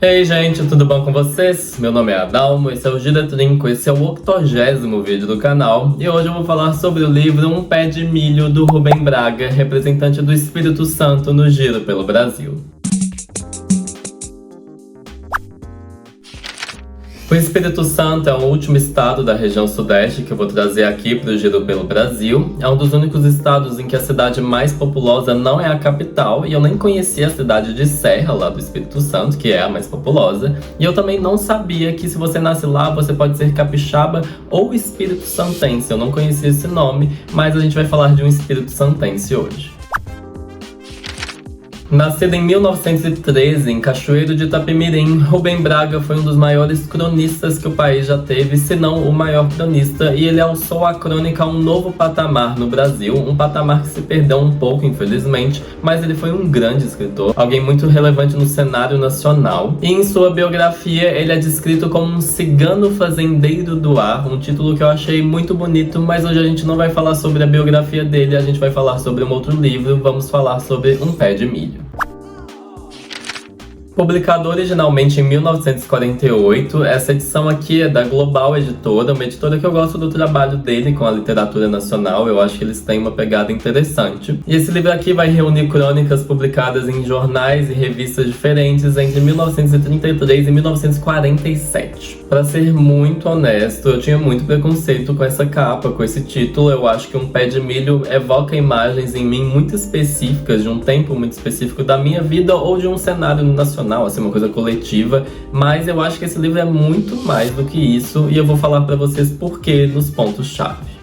Ei gente, tudo bom com vocês? Meu nome é Adalmo, esse é o Gira Trinco, esse é o 80º vídeo do canal e hoje eu vou falar sobre o livro Um Pé de Milho, do Rubem Braga, representante do Espírito Santo no Giro pelo Brasil. O Espírito Santo é o último estado da região sudeste que eu vou trazer aqui para o Giro pelo Brasil. É um dos únicos estados em que a cidade mais populosa não é a capital, e eu nem conhecia a cidade de Serra, lá do Espírito Santo, que é a mais populosa. E eu também não sabia que se você nasce lá, você pode ser capixaba ou espírito santense. Eu não conhecia esse nome, mas a gente vai falar de um espírito santense hoje. Nascido em 1913, em Cachoeiro de Itapemirim, Rubem Braga foi um dos maiores cronistas que o país já teve, se não o maior cronista, e ele alçou a crônica a um novo patamar no Brasil, um patamar que se perdeu um pouco, infelizmente, mas ele foi um grande escritor, alguém muito relevante no cenário nacional. E em sua biografia, ele é descrito como um cigano fazendeiro do ar, um título que eu achei muito bonito, mas hoje a gente não vai falar sobre a biografia dele, a gente vai falar sobre um outro livro, vamos falar sobre Um Pé de Milho. Publicado originalmente em 1948, essa edição aqui é da Global Editora, uma editora que eu gosto do trabalho dele com a literatura nacional, eu acho que eles têm uma pegada interessante. E esse livro aqui vai reunir crônicas publicadas em jornais e revistas diferentes entre 1933 e 1947. Pra ser muito honesto, eu tinha muito preconceito com essa capa, com esse título. Eu acho que Um Pé de Milho evoca imagens em mim muito específicas, de um tempo muito específico da minha vida ou de um cenário nacional, assim, uma coisa coletiva, mas eu acho que esse livro é muito mais do que isso e eu vou falar pra vocês por quê nos pontos-chave.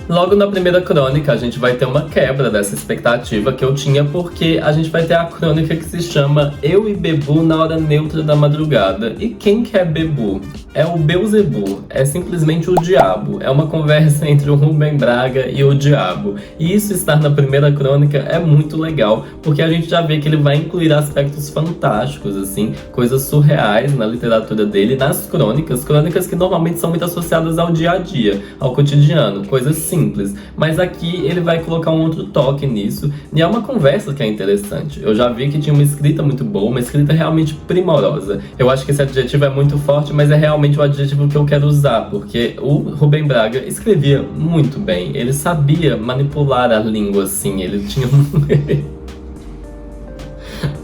Logo na primeira crônica, a gente vai ter uma quebra dessa expectativa que eu tinha, porque a gente vai ter a crônica que se chama Eu e Bebu na Hora Neutra da Madrugada. E quem que é Bebu? É o Beuzebu, é simplesmente o diabo. É uma conversa entre o Rubem Braga e o diabo. E isso estar na primeira crônica é muito legal, porque a gente já vê que ele vai incluir aspectos fantásticos, assim, coisas surreais na literatura dele, nas crônicas que normalmente são muito associadas ao dia a dia, ao cotidiano, coisas simples. Mas aqui ele vai colocar um outro toque nisso, e é uma conversa que é interessante. Eu já vi que tinha uma escrita muito boa, uma escrita realmente primorosa. Eu acho que esse adjetivo é muito forte, mas é realmente o adjetivo que eu quero usar, porque o Rubem Braga escrevia muito bem, ele sabia manipular a língua, assim, ele tinha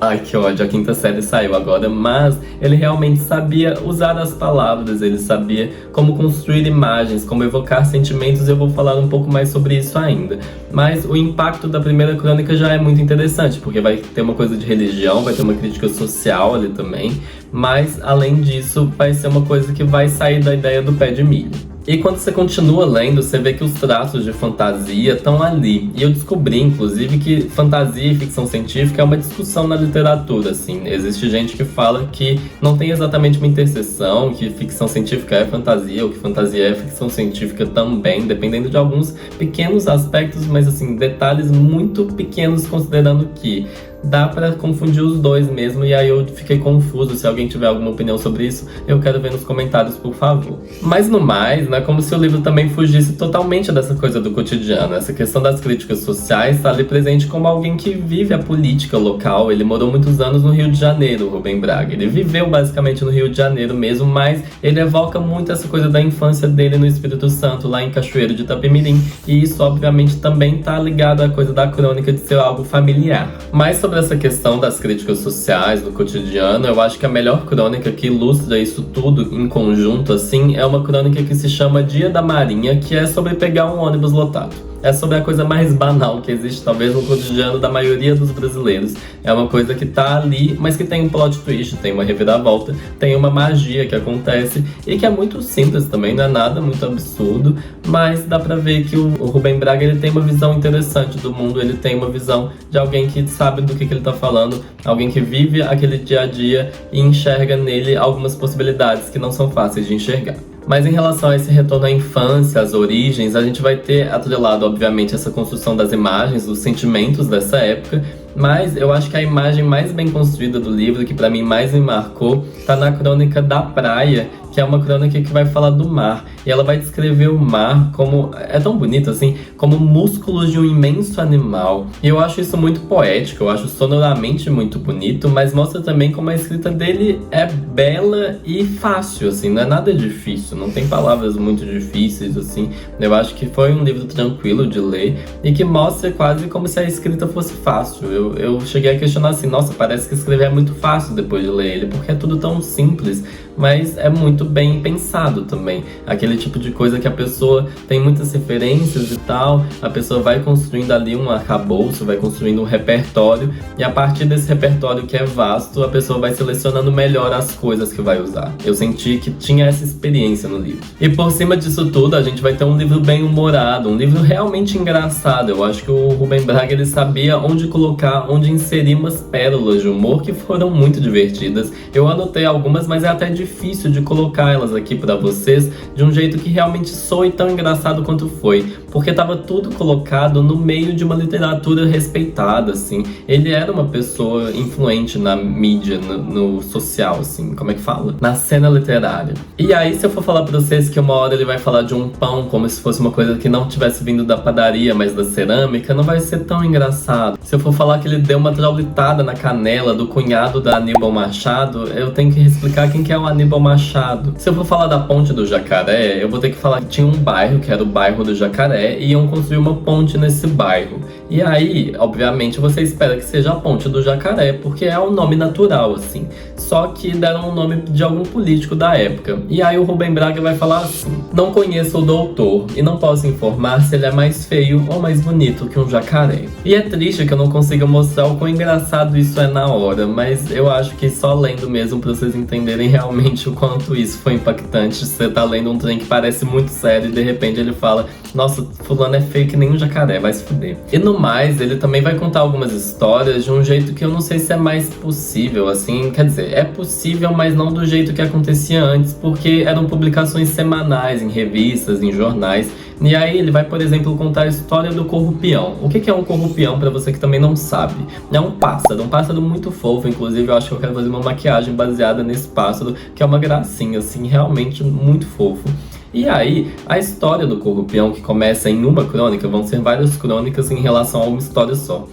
Ai, que ódio, a quinta série saiu agora, mas ele realmente sabia usar as palavras, ele sabia como construir imagens, como evocar sentimentos, e eu vou falar um pouco mais sobre isso ainda. Mas o impacto da primeira crônica já é muito interessante, porque vai ter uma coisa de religião, vai ter uma crítica social ali também, mas além disso vai ser uma coisa que vai sair da ideia do pé de milho. E quando você continua lendo, você vê que os traços de fantasia estão ali. E eu descobri, inclusive, que fantasia e ficção científica é uma discussão na literatura, assim. Existe gente que fala que não tem exatamente uma interseção, que ficção científica é fantasia, ou que fantasia é ficção científica também, dependendo de alguns pequenos aspectos, mas, assim, detalhes muito pequenos, considerando que dá pra confundir os dois mesmo, e aí eu fiquei confuso. Se alguém tiver alguma opinião sobre isso, eu quero ver nos comentários, por favor. Mas no mais, não é como se o livro também fugisse totalmente dessa coisa do cotidiano. Essa questão das críticas sociais está ali presente como alguém que vive a política local. Ele morou muitos anos no Rio de Janeiro, o Rubem Braga. Ele viveu basicamente no Rio de Janeiro mesmo, mas ele evoca muito essa coisa da infância dele no Espírito Santo, lá em Cachoeiro de Itapemirim. E isso, obviamente, também tá ligado à coisa da crônica de ser algo familiar. Mas sobre essa questão das críticas sociais, do cotidiano, eu acho que a melhor crônica que ilustra isso tudo em conjunto, assim, é uma crônica que se chama Dia da Marinha, que é sobre pegar um ônibus lotado. É sobre a coisa mais banal que existe, talvez, no cotidiano da maioria dos brasileiros. É uma coisa que tá ali, mas que tem um plot twist, tem uma reviravolta, tem uma magia que acontece e que é muito simples também, não é nada muito absurdo, mas dá pra ver que o Rubem Braga, ele tem uma visão interessante do mundo, ele tem uma visão de alguém que sabe do que ele tá falando, alguém que vive aquele dia a dia e enxerga nele algumas possibilidades que não são fáceis de enxergar. Mas em relação a esse retorno à infância, às origens, a gente vai ter atrelado, obviamente, essa construção das imagens, dos sentimentos dessa época, mas eu acho que a imagem mais bem construída do livro, que pra mim mais me marcou, tá na crônica da praia, que é uma crônica que vai falar do mar. E ela vai descrever o mar como, é tão bonito assim, como músculos de um imenso animal. E eu acho isso muito poético, eu acho sonoramente muito bonito, mas mostra também como a escrita dele é bela e fácil, assim, não é nada difícil, não tem palavras muito difíceis, assim. Eu acho que foi um livro tranquilo de ler e que mostra quase como se a escrita fosse fácil. Eu cheguei a questionar assim, nossa, parece que escrever é muito fácil depois de ler ele, porque é tudo tão simples, mas é muito bem pensado também. Aquele tipo de coisa que a pessoa tem muitas referências e tal, a pessoa vai construindo ali um arcabouço, vai construindo um repertório, e a partir desse repertório que é vasto, a pessoa vai selecionando melhor as coisas que vai usar. Eu senti que tinha essa experiência no livro. E por cima disso tudo, a gente vai ter um livro bem humorado, um livro realmente engraçado. Eu acho que o Rubem Braga, ele sabia onde colocar, onde inserir umas pérolas de humor que foram muito divertidas. Eu anotei algumas, mas é até difícil de colocar elas aqui pra vocês de um jeito que realmente soe tão engraçado quanto foi, porque tava tudo colocado no meio de uma literatura respeitada, assim. Ele era uma pessoa influente na mídia, no social, assim, como é que fala? Na cena literária. E aí, se eu for falar pra vocês que uma hora ele vai falar de um pão como se fosse uma coisa que não tivesse vindo da padaria, mas da cerâmica, não vai ser tão engraçado. Se eu for falar que ele deu uma traulitada na canela do cunhado da Aníbal Machado, eu tenho que explicar quem que é o Aníbal Machado. Se eu for falar da Ponte do Jacaré, eu vou ter que falar que tinha um bairro, que era o bairro do Jacaré, e iam construir uma ponte nesse bairro. E aí, obviamente, você espera que seja a Ponte do Jacaré, porque é um nome natural, assim. Só que deram um nome de algum político da época. E aí o Rubem Braga vai falar assim: não conheço o doutor e não posso informar se ele é mais feio ou mais bonito que um jacaré. E é triste que eu não consiga mostrar o quão engraçado isso é na hora, mas eu acho que só lendo mesmo pra vocês entenderem realmente o quanto isso foi impactante. Você tá lendo um trem que parece muito sério e de repente ele fala: nossa, fulano é feio que nem um jacaré, vai se fuder. E no mais, ele também vai contar algumas histórias de um jeito que eu não sei se é mais possível, assim, quer dizer, é possível, mas não do jeito que acontecia antes, porque eram publicações semanais em revistas, em jornais. E aí ele vai, por exemplo, contar a história do corrupião. O que é um corrupião, pra você que também não sabe? É um pássaro muito fofo. Inclusive, eu acho que eu quero fazer uma maquiagem baseada nesse pássaro, que é uma gracinha, assim, realmente muito fofo. E aí, a história do corrupião, que começa em uma crônica, vão ser várias crônicas em relação a uma história só.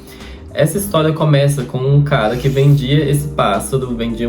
Essa história começa com um cara que vendia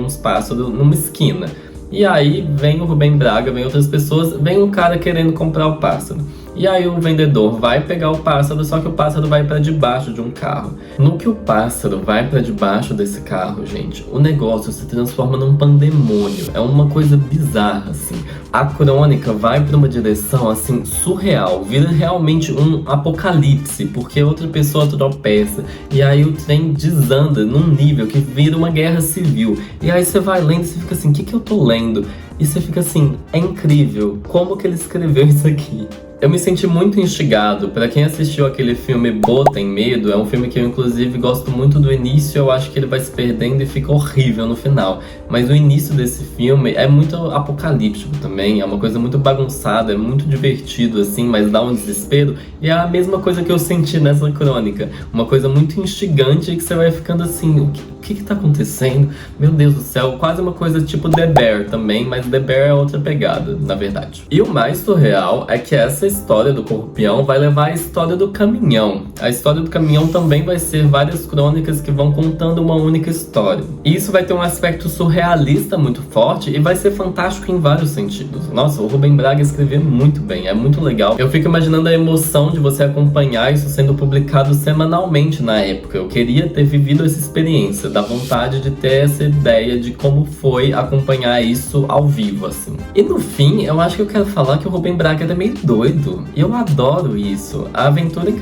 uns pássaros numa esquina. E aí vem o Rubem Braga, vem outras pessoas, vem um cara querendo comprar o pássaro. E aí o vendedor vai pegar o pássaro, só que o pássaro vai pra debaixo de um carro. No que o pássaro vai pra debaixo desse carro, gente, o negócio se transforma num pandemônio. É uma coisa bizarra, assim. A crônica vai pra uma direção, assim, surreal. Vira realmente um apocalipse, porque outra pessoa tropeça. E aí o trem desanda num nível que vira uma guerra civil. E aí você vai lendo e você fica assim, o que eu tô lendo? E você fica assim, é incrível, como que ele escreveu isso aqui? Eu me senti muito instigado. Pra quem assistiu aquele filme Bo Tem Medo, é um filme que eu inclusive gosto muito do início. Eu acho que ele vai se perdendo e fica horrível no final. Mas o início desse filme é muito apocalíptico também, é uma coisa muito bagunçada, é muito divertido assim, mas dá um desespero. E é a mesma coisa que eu senti nessa crônica, uma coisa muito instigante que você vai ficando assim, o que tá acontecendo? Meu Deus do céu, quase uma coisa tipo The Bear também, mas The Bear é outra pegada, na verdade. E o mais surreal é que essa história do corrupião vai levar a história do caminhão. A história do caminhão também vai ser várias crônicas que vão contando uma única história. E isso vai ter um aspecto surrealista muito forte e vai ser fantástico em vários sentidos. Nossa, o Rubem Braga escreveu muito bem, é muito legal. Eu fico imaginando a emoção de você acompanhar isso sendo publicado semanalmente na época. Eu queria ter vivido essa experiência, da vontade de ter essa ideia de como foi acompanhar isso ao vivo, assim. E no fim, eu acho que eu quero falar que o Rubem Braga é meio doido. E eu adoro isso. A Aventura em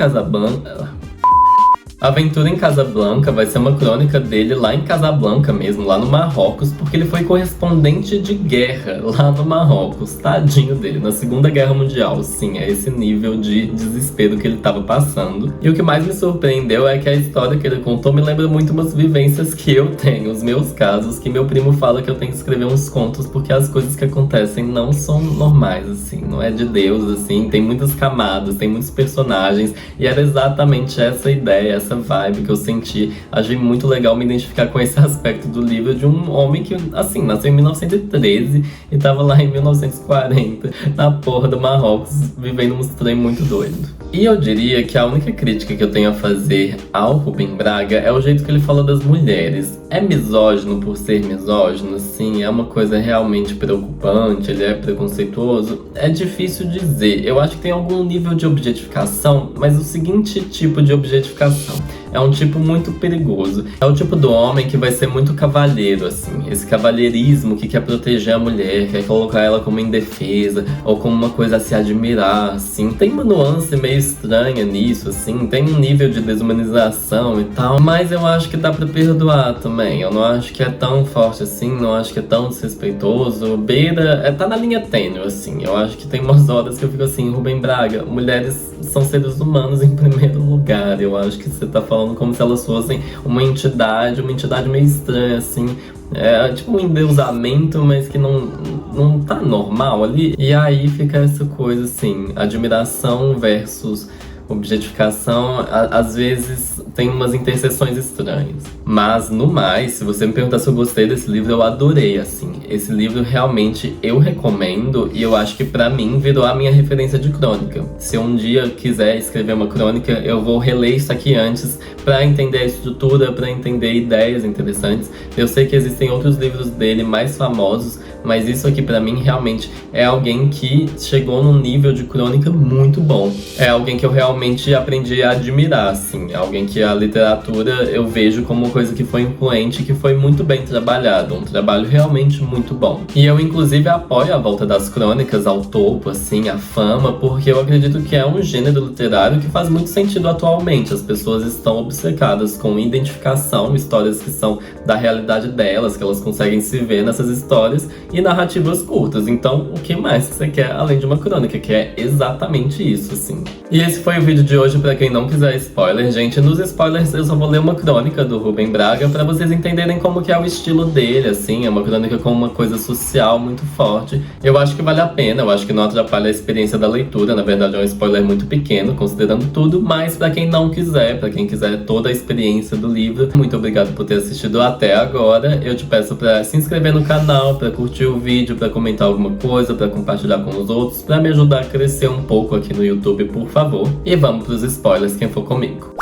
Casablanca vai ser uma crônica dele lá em Casablanca mesmo, lá no Marrocos, porque ele foi correspondente de guerra lá no Marrocos, tadinho dele, na Segunda Guerra Mundial. Sim, é esse nível de desespero que ele tava passando. E o que mais me surpreendeu é que a história que ele contou me lembra muito umas vivências que eu tenho, os meus casos, que meu primo fala que eu tenho que escrever uns contos porque as coisas que acontecem não são normais, assim, não é de Deus, assim, tem muitas camadas, tem muitos personagens, e era exatamente essa ideia, essa vibe que eu senti. Achei muito legal me identificar com esse aspecto do livro de um homem que, assim, nasceu em 1913 e tava lá em 1940, na porra do Marrocos, vivendo um trem muito doido. E eu diria que a única crítica que eu tenho a fazer ao Rubem Braga é o jeito que ele fala das mulheres. É misógino por ser misógino, sim, é uma coisa realmente preocupante, ele é preconceituoso. É difícil dizer, eu acho que tem algum nível de objetificação, mas o seguinte tipo de objetificação é um tipo muito perigoso. É o tipo do homem que vai ser muito cavalheiro, assim. Esse cavalheirismo que quer proteger a mulher, quer colocar ela como indefesa, ou como uma coisa a se admirar, assim. Tem uma nuance meio estranha nisso, assim. Tem um nível de desumanização e tal. Mas eu acho que dá pra perdoar também. Eu não acho que é tão forte assim, não acho que é tão desrespeitoso. Beira, tá na linha tênue, assim. Eu acho que tem umas horas que eu fico assim, Rubem Braga, mulheres são seres humanos em primeiro lugar. Eu acho que você tá falando como se elas fossem uma entidade meio estranha, assim. É tipo um endeusamento, mas que não tá normal ali. E aí fica essa coisa, assim, admiração versus objetificação, às vezes tem umas interseções estranhas. Mas, no mais, se você me perguntar se eu gostei desse livro, eu adorei, assim. Esse livro, realmente, eu recomendo e eu acho que, pra mim, virou a minha referência de crônica. Se eu um dia quiser escrever uma crônica, eu vou reler isso aqui antes pra entender a estrutura, pra entender ideias interessantes. Eu sei que existem outros livros dele mais famosos, mas isso aqui, pra mim, realmente é alguém que chegou num nível de crônica muito bom. É alguém que eu realmente aprendi a admirar, assim. É alguém que a literatura eu vejo como uma coisa que foi influente, que foi muito bem trabalhado. Um trabalho realmente muito bom. E eu, inclusive, apoio a volta das crônicas ao topo, assim, à fama, porque eu acredito que é um gênero literário que faz muito sentido atualmente. As pessoas estão obcecadas com identificação, histórias que são da realidade delas, que elas conseguem se ver nessas histórias, e narrativas curtas. Então, o que mais que você quer além de uma crônica, que é exatamente isso, assim. E esse foi o vídeo de hoje, pra quem não quiser spoiler, gente. Nos spoilers eu só vou ler uma crônica do Rubem Braga pra vocês entenderem como que é o estilo dele, assim. É uma crônica com uma coisa social muito forte. Eu acho que vale a pena, eu acho que não atrapalha a experiência da leitura. Na verdade é um spoiler muito pequeno, considerando tudo. Mas pra quem não quiser, pra quem quiser toda a experiência do livro, muito obrigado por ter assistido até agora. Eu te peço pra se inscrever no canal, pra curtir o vídeo, pra comentar alguma coisa, pra compartilhar com os outros, pra me ajudar a crescer um pouco aqui no YouTube, por favor. E vamos pros spoilers, quem for comigo.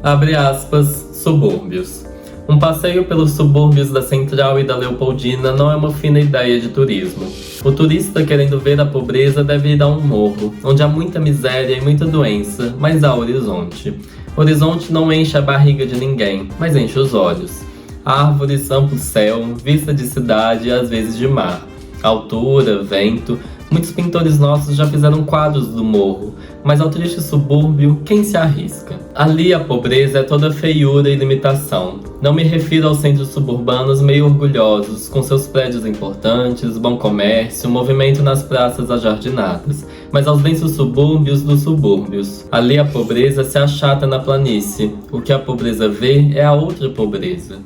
Abre aspas, subúrbios. Um passeio pelos subúrbios da Central e da Leopoldina não é uma fina ideia de turismo. O turista querendo ver a pobreza deve ir a um morro, onde há muita miséria e muita doença, mas há horizonte. O horizonte não enche a barriga de ninguém, mas enche os olhos. Árvores, amplo céu, vista de cidade e às vezes de mar. Altura, vento. Muitos pintores nossos já fizeram quadros do morro, mas ao triste subúrbio, quem se arrisca? Ali a pobreza é toda feiura e limitação. Não me refiro aos centros suburbanos meio orgulhosos, com seus prédios importantes, bom comércio, movimento nas praças ajardinadas, mas aos densos subúrbios dos subúrbios. Ali a pobreza se achata na planície. O que a pobreza vê é a outra pobreza.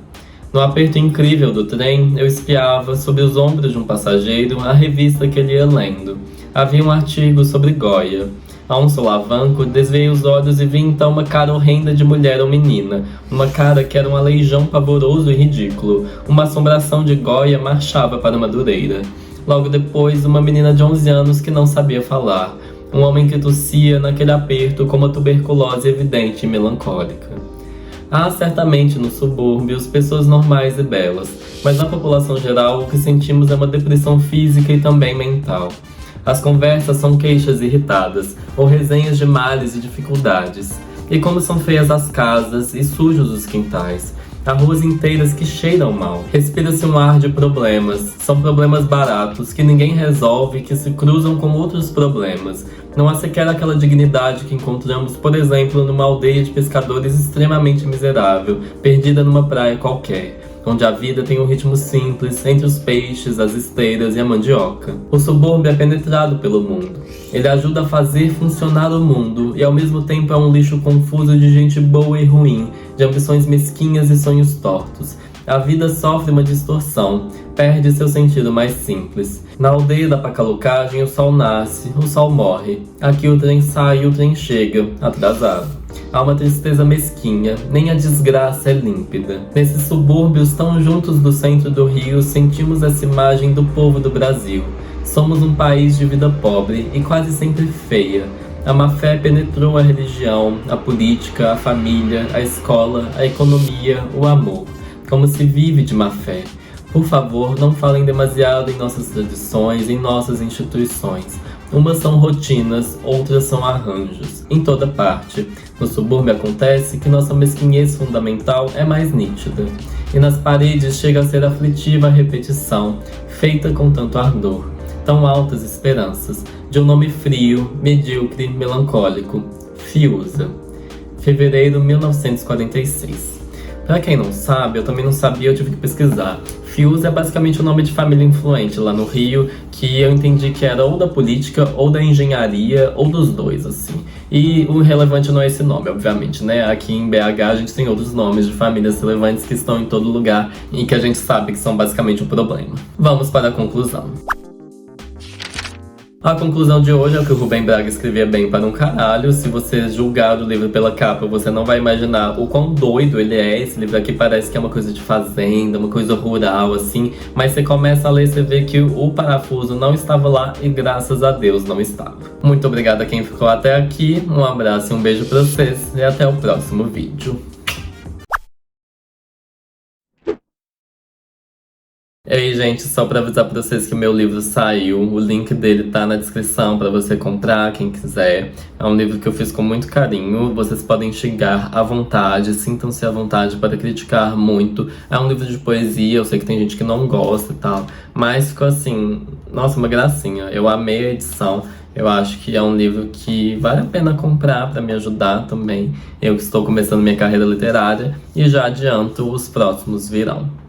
No aperto incrível do trem, eu espiava, sob os ombros de um passageiro, a revista que ele ia lendo. Havia um artigo sobre Goya. A um solavanco, desviei os olhos e vi então uma cara horrenda de mulher ou menina. Uma cara que era um aleijão pavoroso e ridículo. Uma assombração de Goya marchava para Madureira. Logo depois, uma menina de 11 anos que não sabia falar. Um homem que tossia naquele aperto com uma tuberculose evidente e melancólica. Há certamente nos subúrbios pessoas normais e belas, mas na população geral o que sentimos é uma depressão física e também mental. As conversas são queixas irritadas, ou resenhas de males e dificuldades. E como são feias as casas e sujos os quintais. Há ruas inteiras que cheiram mal. Respira-se um ar de problemas. São problemas baratos, que ninguém resolve, que se cruzam com outros problemas. Não há sequer aquela dignidade que encontramos, por exemplo, numa aldeia de pescadores extremamente miserável, perdida numa praia qualquer, onde a vida tem um ritmo simples entre os peixes, as esteiras e a mandioca. O subúrbio é penetrado pelo mundo. Ele ajuda a fazer funcionar o mundo e ao mesmo tempo é um lixo confuso de gente boa e ruim, de ambições mesquinhas e sonhos tortos. A vida sofre uma distorção, perde seu sentido mais simples. Na aldeia da Pacalucagem o sol nasce, o sol morre. Aqui o trem sai e o trem chega, atrasado. Há uma tristeza mesquinha, nem a desgraça é límpida. Nesses subúrbios tão juntos do centro do Rio, sentimos essa imagem do povo do Brasil. Somos um país de vida pobre e quase sempre feia. A má-fé penetrou a religião, a política, a família, a escola, a economia, o amor. Como se vive de má-fé? Por favor, não falem demasiado em nossas tradições, em nossas instituições. Umas são rotinas, outras são arranjos. Em toda parte. No subúrbio acontece que nossa mesquinhez fundamental é mais nítida. E nas paredes chega a ser aflitiva a repetição, feita com tanto ardor. Tão altas esperanças, de um nome frio, medíocre, melancólico. Fiuza. Fevereiro 1946. Pra quem não sabe, eu também não sabia, eu tive que pesquisar. Fiuza é basicamente o nome de família influente lá no Rio, que eu entendi que era ou da política, ou da engenharia, ou dos dois, assim. E o relevante não é esse nome, obviamente, né? Aqui em BH a gente tem outros nomes de famílias relevantes que estão em todo lugar e que a gente sabe que são basicamente o problema. Vamos para a conclusão. A conclusão de hoje é que o Rubem Braga escrevia bem para um caralho. Se você julgar o livro pela capa, você não vai imaginar o quão doido ele é. Esse livro aqui parece que é uma coisa de fazenda, uma coisa rural, assim. Mas você começa a ler e você vê que o parafuso não estava lá e graças a Deus não estava. Muito obrigado a quem ficou até aqui. Um abraço e um beijo pra vocês. E até o próximo vídeo. E aí, gente, só pra avisar pra vocês que o meu livro saiu, o link dele tá na descrição pra você comprar, quem quiser. É um livro que eu fiz com muito carinho, vocês podem xingar à vontade, sintam-se à vontade para criticar muito. É um livro de poesia, eu sei que tem gente que não gosta e tal, mas ficou assim, nossa, uma gracinha. Eu amei a edição, eu acho que é um livro que vale a pena comprar pra me ajudar também. Eu que estou começando minha carreira literária e já adianto, os próximos virão.